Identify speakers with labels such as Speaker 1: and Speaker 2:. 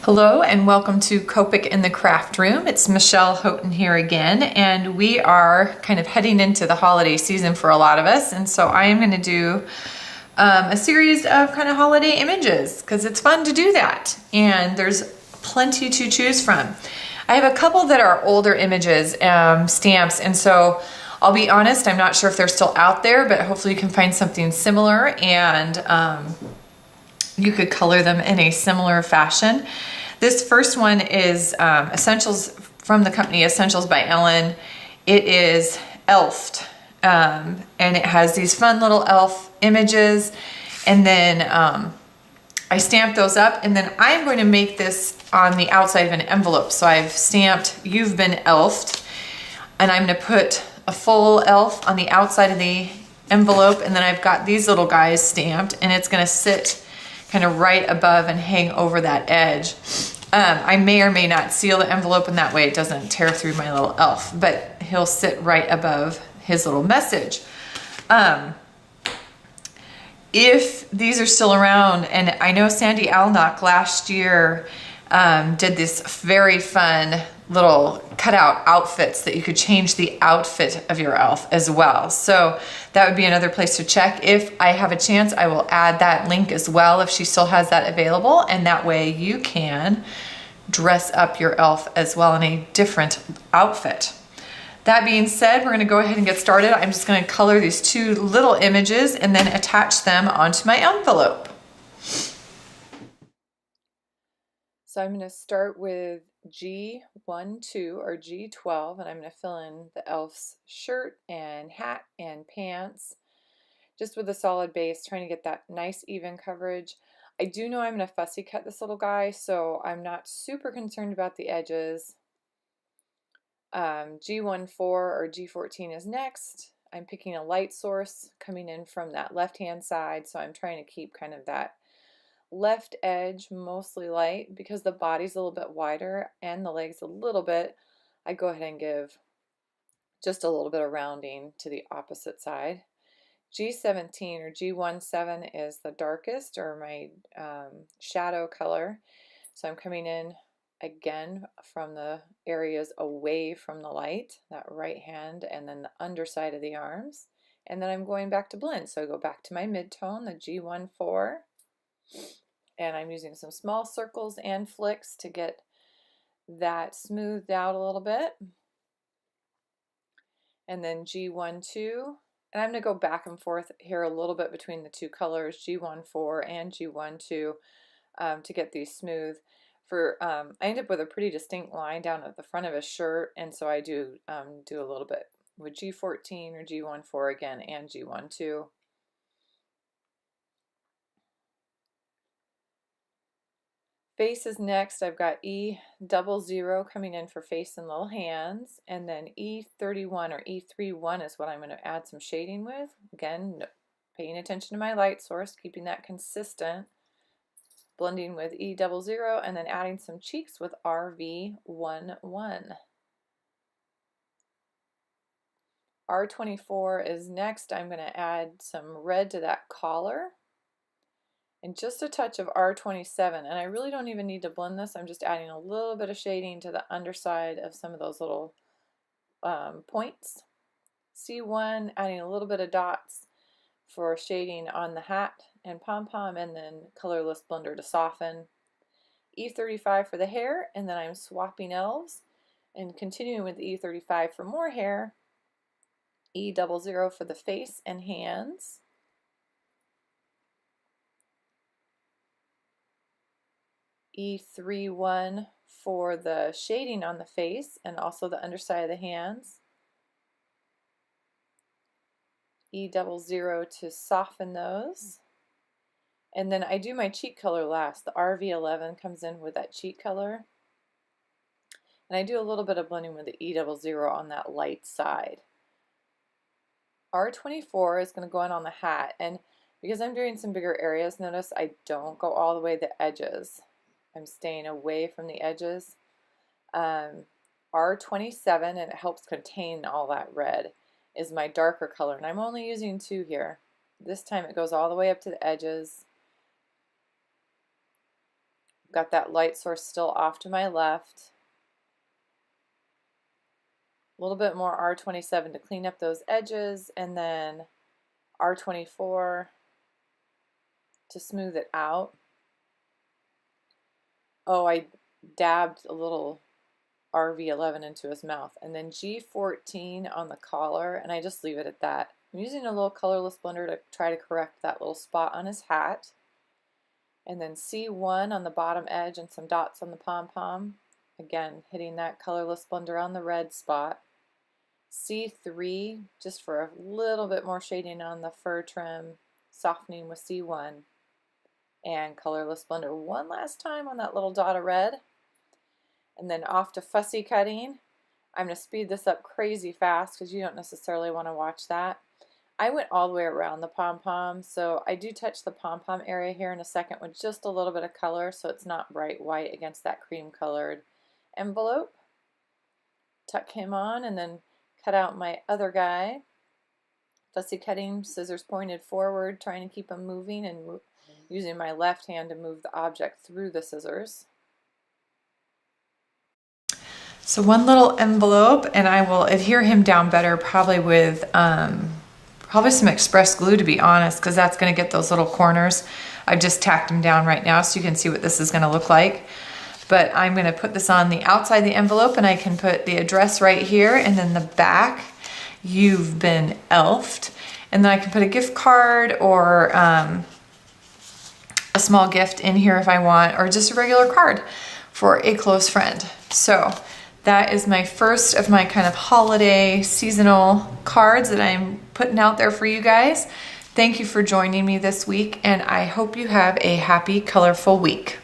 Speaker 1: Hello and welcome to Copic in the Craft Room. It's Michelle Houghton here again, and we are kind of heading into the holiday season for a lot of us, and so I am going to do a series of kind of holiday images because it's fun to do that, and there's plenty to choose from. I have a couple that are older images, stamps, and so I'll be honest, I'm not sure if they're still out there, but hopefully you can find something similar and you could color them in a similar fashion. This first one is Essentials from the company Essentials by Ellen. It is elfed, and it has these fun little elf images, and then I stamped those up, and then I'm going to make this on the outside of an envelope. So I've stamped "You've been elfed," and I'm going to put a full elf on the outside of the envelope, and then I've got these little guys stamped, and it's going to sit kind of right above and hang over that edge. I may or may not seal the envelope, and that way it doesn't tear through my little elf, but he'll sit right above his little message. If these are still around, and I know Sandy Alnock last year did this very fun little cutout outfits that you could change the outfit of your elf as well. So that would be another place to check. If I have a chance, I will add that link as well if she still has that available, and that way you can dress up your elf as well in a different outfit. That being said, we're going to go ahead and get started. I'm just going to color these two little images and then attach them onto my envelope. So I'm going to start with G12 or G12, and I'm going to fill in the elf's shirt and hat and pants just with a solid base, trying to get that nice even coverage. I do know I'm going to fussy cut this little guy, so I'm not super concerned about the edges. G14 or G14 is next. I'm picking a light source coming in from that left-hand side, so I'm trying to keep kind of that left edge mostly light because the body's a little bit wider and the legs a little bit. I go ahead and give just a little bit of rounding to the opposite side. G17 or G17 is the darkest, or my shadow color. So I'm coming in again from the areas away from the light, that right hand and then the underside of the arms. And then I'm going back to blend. So I go back to my mid-tone, the G14. And I'm using some small circles and flicks to get that smoothed out a little bit. And then G12. And I'm going to go back and forth here a little bit between the two colors, G14 and G12, to get these smooth. I end up with a pretty distinct line down at the front of his shirt, and so I do a little bit with G14 or G14 again and G12. Face is next. I've got E00 coming in for face and little hands, and then E31 or E31 is what I'm going to add some shading with. Again, paying attention to my light source, keeping that consistent, blending with E00, and then adding some cheeks with RV11. R24 is next. I'm going to add some red to that collar, and just a touch of R27, and I really don't even need to blend this. I'm just adding a little bit of shading to the underside of some of those little points. C1, adding a little bit of dots for shading on the hat and pom-pom, and then colorless blender to soften. E35 for the hair, and then I'm swapping elves and continuing with E35 for more hair. E00 for the face and hands. E31 for the shading on the face and also the underside of the hands. E00 to soften those. And then I do my cheek color last. The RV11 comes in with that cheek color. And I do a little bit of blending with the E00 on that light side. R24 is going to go in on the hat, and because I'm doing some bigger areas, notice I don't go all the way to the edges. I'm staying away from the edges. R27, and it helps contain all that red, is my darker color, and I'm only using 2 here. This time it goes all the way up to the edges. Got that light source still off to my left. A little bit more R27 to clean up those edges, and then R24 to smooth it out. Oh, I dabbed a little RV11 into his mouth, and then G14 on the collar, and I just leave it at that. I'm using a little colorless blender to try to correct that little spot on his hat. And then C1 on the bottom edge and some dots on the pom-pom. Again, hitting that colorless blender on the red spot. C3, just for a little bit more shading on the fur trim, softening with C1. And colorless blender one last time on that little dot of red. And then off to fussy cutting. I'm going to speed this up crazy fast because you don't necessarily want to watch that. I went all the way around the pom-pom, so I do touch the pom-pom area here in a second with just a little bit of color so it's not bright white against that cream colored envelope. Tuck him on and then cut out my other guy. Fussy cutting, scissors pointed forward, trying to keep them moving and using my left hand to move the object through the scissors. So one little envelope, and I will adhere him down better probably with probably some express glue, to be honest, because that's going to get those little corners. I've just tacked them down right now so you can see what this is going to look like. But I'm going to put this on the outside of the envelope, and I can put the address right here, and then the back, "You've been elfed." And then I can put a gift card or a small gift in here if I want, or just a regular card for a close friend. So that is my first of my kind of holiday seasonal cards that I'm putting out there for you guys. Thank you for joining me this week, and I hope you have a happy, colorful week.